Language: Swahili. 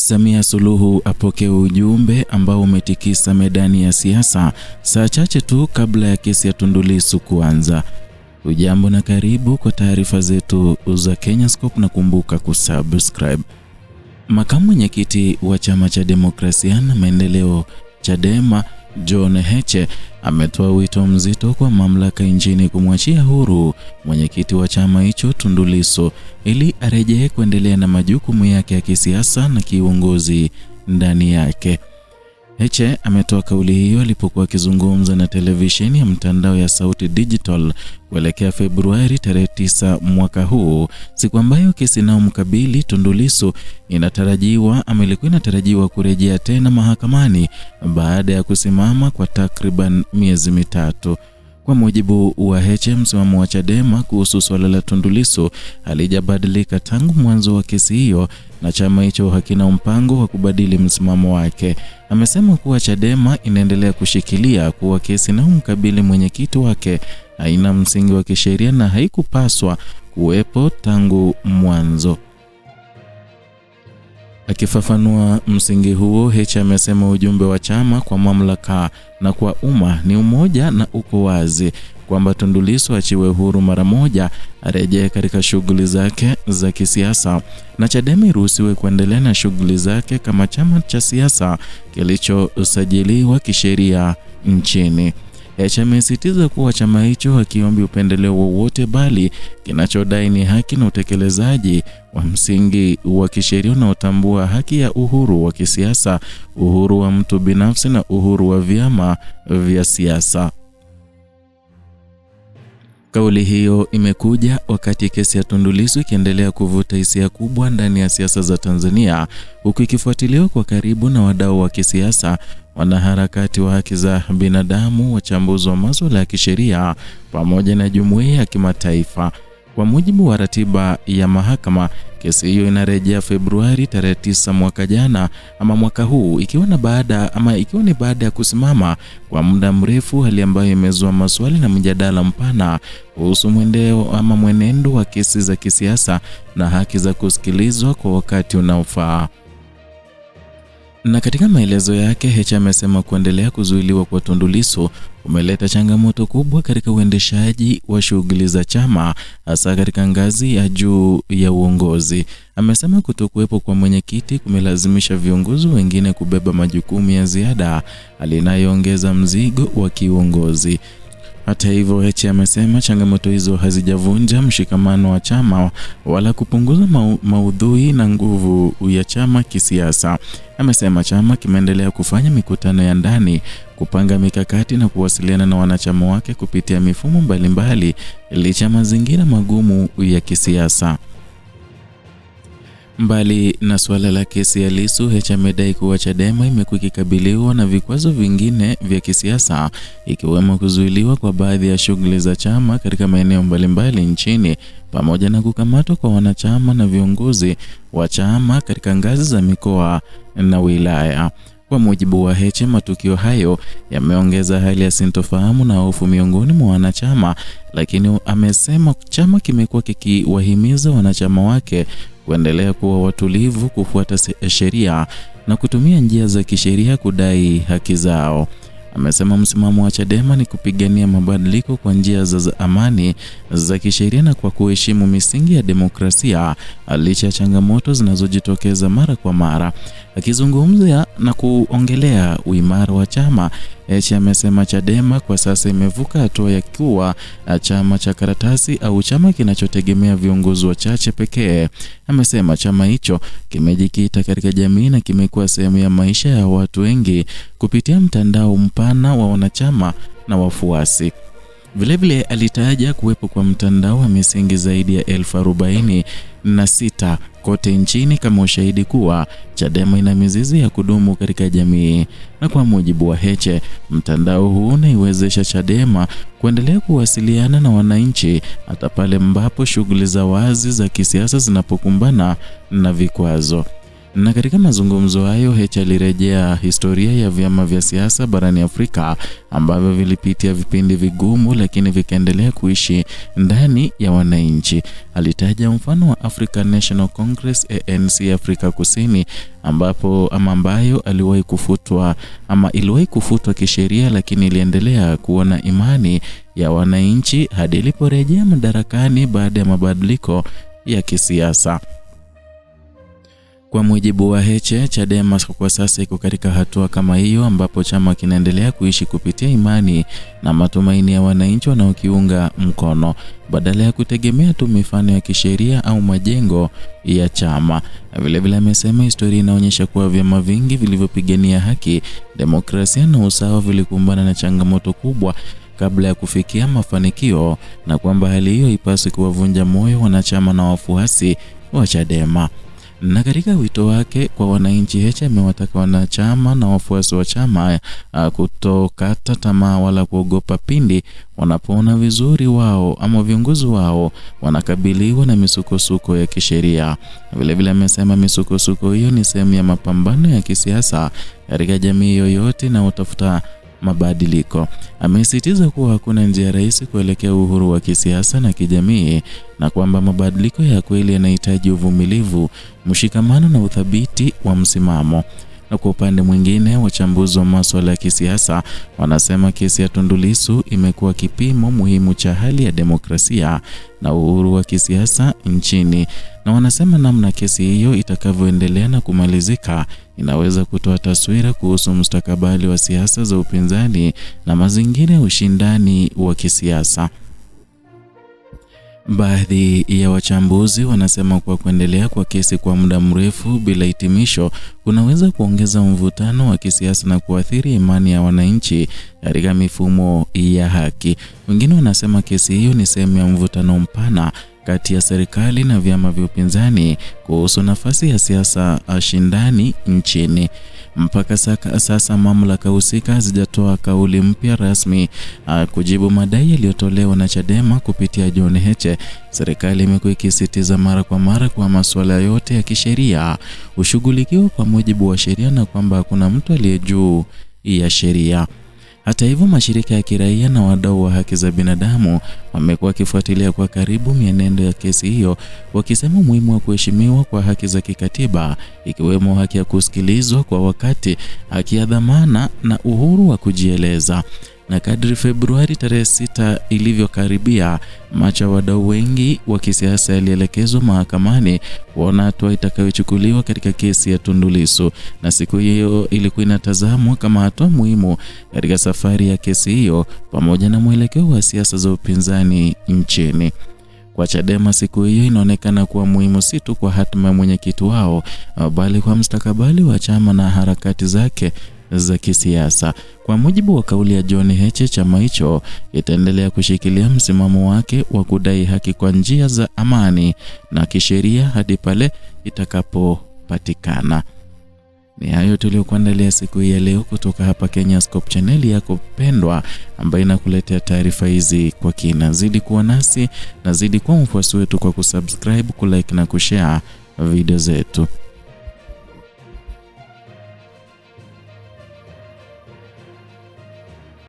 Samia Suluhu apokea ujumbe ambao umetikisa medani ya siasa saa chache tu kabla ya kesi ya Tundu Lissu kuanza. Ujambo na karibu kwa taarifa zetu za Kenyascope na kumbuka kusubscribe. Makamu mwenyekiti wa Chama cha Demokrasia na Maendeleo Chadema John Heche ametoa wito mzito kwa mamlaka nchini kumwachia huru mwenyekiti wa chama hicho Tundu Lissu ili arejee kuendelea na majukumu yake ya kisiasa na kiuongozi ndani yake. Heche ametoa kauli hiyo alipokuwa akizungumza na televisheni ya mtandao ya Sauti Digital kuelekea Februari tarehe 9 mwaka huu, siku ambayo kesi inayomkabili Tundu Lissu inatarajiwa kurejea tena mahakamani baada ya kusimama kwa takriban miezi mitatu. Kwa mujibu wa Heche, msimamo wa Chadema kuhusu swala la Tundu Lissu halijabadilika tangu mwanzo wa kesi hiyo na chama hicho hakina mpango wa kubadili msimamo wake. Amesema kuwa Chadema inaendelea kushikilia kuwa kesi inayomkabili mwenyekiti wake haina msingi wa kisheria na haikupaswa kuwepo tangu mwanzo. Akifafanua msingi huo, Heche amesema ujumbe wa chama kwa mamlaka na kwa umma ni umoja na uko wazi kwamba Tundu Lissu achiwe huru mara moja, arejee katika shughuli zake za kisiasa na Chadema iruhusiwe kuendelea na shughuli zake kama chama cha siasa kilichosajiliwa kisheria nchini. Heche amesisitiza kuwa chama hicho hakiombi upendeleo wowote, bali kinachodai ni haki na utekelezaji wa msingi wa kisheria unaotambua haki ya uhuru wa kisiasa, uhuru wa mtu binafsi na uhuru wa vyama vya siasa. Kauli hiyo imekuja wakati kesi ya Tundu Lissu ikiendelea kuvuta hisia kubwa ndani ya siasa za Tanzania, huku ikifuatiliwa kwa karibu na wadau wa kisiasa, wanaharakati wa haki za binadamu, wachambuzi wa masuala ya kisheria pamoja na jumuiya ya kimataifa. Kwa mujibu wa ratiba ya mahakama, kesi hiyo inarejea Februari tarehe 9 mwaka huu, ikiwa ni baada ya kusimama kwa muda mrefu, hali ambayo imezua maswali na mjadala mpana kuhusu mwenendo wa kesi za kisiasa na haki za kusikilizwa kwa wakati unaofaa. Na katika maelezo yake, Heche amesema kuendelea kuzuiliwa kwa Tundu Lissu umeleta changamoto kubwa katika uendeshaji wa shughuli za chama, hasa katika ngazi ya juu ya uongozi. Amesema kutokuwepo kwa mwenyekiti kumelazimisha viongozi wengine kubeba majukumu ya ziada, hali inayoongeza mzigo wa kiuongozi. Hata hivyo, Heche amesema changamoto hizo hazijavunja mshikamano wa chama wala kupunguza maudhui na nguvu ya chama kisiasa. Amesema chama kimeendelea kufanya mikutano ya ndani, kupanga mikakati na kuwasiliana na wanachama wake kupitia mifumo mbalimbali licha mazingira magumu ya kisiasa. Mbali na suala la kesi ya Lissu, Heche amedai kuwa Chadema imekuwa ikikabiliwa na vikwazo vingine vya kisiasa, ikiwemo kuzuiliwa kwa baadhi ya shughuli za chama katika maeneo mbalimbali nchini, pamoja na kukamatwa kwa wanachama na viongozi wa chama katika ngazi za mikoa na wilaya. Kwa mujibu wa Heche, matukio hayo yameongeza hali ya sintofahamu na hofu miongoni mwa wanachama, lakini amesema chama kimekuwa kikiwahimiza wanachama wake kuendelea kuwa watulivu, kufuata sheria na kutumia njia za kisheria kudai haki zao. Amesema msimamo wa Chadema ni kupigania mabadiliko kwa njia za amani, za kisheria na kwa kuheshimu misingi ya demokrasia, licha ya changamoto zinazojitokeza mara kwa mara. Akizungumzia na kuongelea uimara wa chama, Heche amesema Chadema kwa sasa imevuka hatua ya kuwa chama cha karatasi au chama kinachotegemea viongozi wachache pekee. Amesema chama hicho kimejikita katika jamii na kimekuwa sehemu ya maisha ya watu wengi kupitia mtandao mpana wa wanachama na wafuasi. Vilevile alitaja kuwepo kwa mtandao wa misingi zaidi ya 46,000 kote nchini kama ushahidi kuwa Chadema ina mizizi ya kudumu katika jamii. Na kwa mujibu wa Heche, mtandao huu unaiwezesha Chadema kuendelea kuwasiliana na wananchi hata pale ambapo shughuli za wazi za kisiasa zinapokumbana na vikwazo. Na katika mazungumzo hayo, Heche alirejea historia ya vyama vya siasa barani Afrika ambavyo vilipitia vipindi vigumu lakini vikaendelea kuishi ndani ya wananchi. Alitaja mfano wa African National Congress ANC Afrika Kusini ambayo iliwahi kufutwa kisheria, lakini iliendelea kuwa na imani ya wananchi hadi iliporejea madarakani baada ya mabadiliko ya kisiasa. Kwa mujibu wa Heche, Chadema kwa sasa iko katika hatua kama hiyo, ambapo chama kinaendelea kuishi kupitia imani na matumaini ya wananchi wanaokiunga mkono badala ya kutegemea tu mifano ya kisheria au majengo ya chama. Vilevile amesema historia inaonyesha kuwa vyama vingi vilivyopigania haki, demokrasia na usawa vilikumbana na changamoto kubwa kabla ya kufikia mafanikio, na kwamba hali hiyo ipaswi kuwavunja moyo wanachama na wafuasi wa Chadema. Na katika wito wake kwa wananchi, Heche amewataka wanachama na wafuasi wa chama kutokata tamaa wala kuogopa pindi wanapoona viongozi wao wanakabiliwa na misukosuko ya kisheria. Vilevile amesema misukosuko hiyo ni sehemu ya mapambano ya kisiasa katika jamii yoyote na utafuta mabadiliko. Amesisitiza kuwa hakuna njia rahisi kuelekea uhuru wa kisiasa na kijamii, na kwamba mabadiliko ya kweli yanahitaji uvumilivu, mshikamano na uthabiti wa msimamo. Na kwa upande mwingine, wachambuzi wa masuala ya kisiasa wanasema kesi ya Tundu Lissu imekuwa kipimo muhimu cha hali ya demokrasia na uhuru wa kisiasa nchini, na wanasema namna kesi hiyo itakavyoendelea na kumalizika inaweza kutoa taswira kuhusu mustakabali wa siasa za upinzani na mazingira ya ushindani wa kisiasa. Baadhi ya wachambuzi wanasema kwa kuendelea kwa kesi kwa muda mrefu bila hitimisho kunaweza kuongeza mvutano wa kisiasa na kuathiri imani ya wananchi katika mifumo ya haki. Wengine wanasema kesi hiyo ni sehemu ya mvutano mpana kati ya serikali na vyama vya upinzani kuhusu nafasi ya siasa shindani nchini. Mpaka sasa mamlaka husika hazijatoa kauli mpya rasmi kujibu madai yaliyotolewa na Chadema kupitia John Heche. Serikali imekuwa ikisisitiza mara kwa mara kwa masuala yote ya kisheria ushughulikiwa kwa mujibu wa sheria na kwamba hakuna mtu aliye juu ya sheria. Hata hivyo, mashirika ya kiraia na wadau wa haki za binadamu wamekuwa wakifuatilia kwa karibu mienendo ya kesi hiyo, wakisema umuhimu wa kuheshimiwa kwa haki za kikatiba, ikiwemo haki ya kusikilizwa kwa wakati, haki ya dhamana na uhuru wa kujieleza. Na kadri Februari tarehe 6 ilivyokaribia, macho ya wadau wengi wa kisiasa yalielekezwa mahakamani kuona hatua itakayochukuliwa katika kesi ya Tundu Lissu, na siku hiyo ilikuwa inatazamwa kama hatua muhimu katika safari ya kesi hiyo pamoja na mwelekeo wa siasa za upinzani nchini. Kwa Chadema, siku hiyo inaonekana kuwa muhimu si tu kwa hatima ya mwenyekiti wao, bali kwa mustakabali wa chama na harakati zake za kisiasa. Kwa mujibu wa kauli ya John Heche, chama hicho itaendelea kushikilia msimamo wake wa kudai haki kwa njia za amani na kisheria hadi pale itakapopatikana. Ni hayo tuliokuandalia siku hii ya leo kutoka hapa Kenyascope, channel yako pendwa ambayo inakuletea taarifa hizi kwa kina. Zidi kuwa nasi na zidi kuwa mfuasi wetu kwa kusubscribe, kulike na kushare video zetu.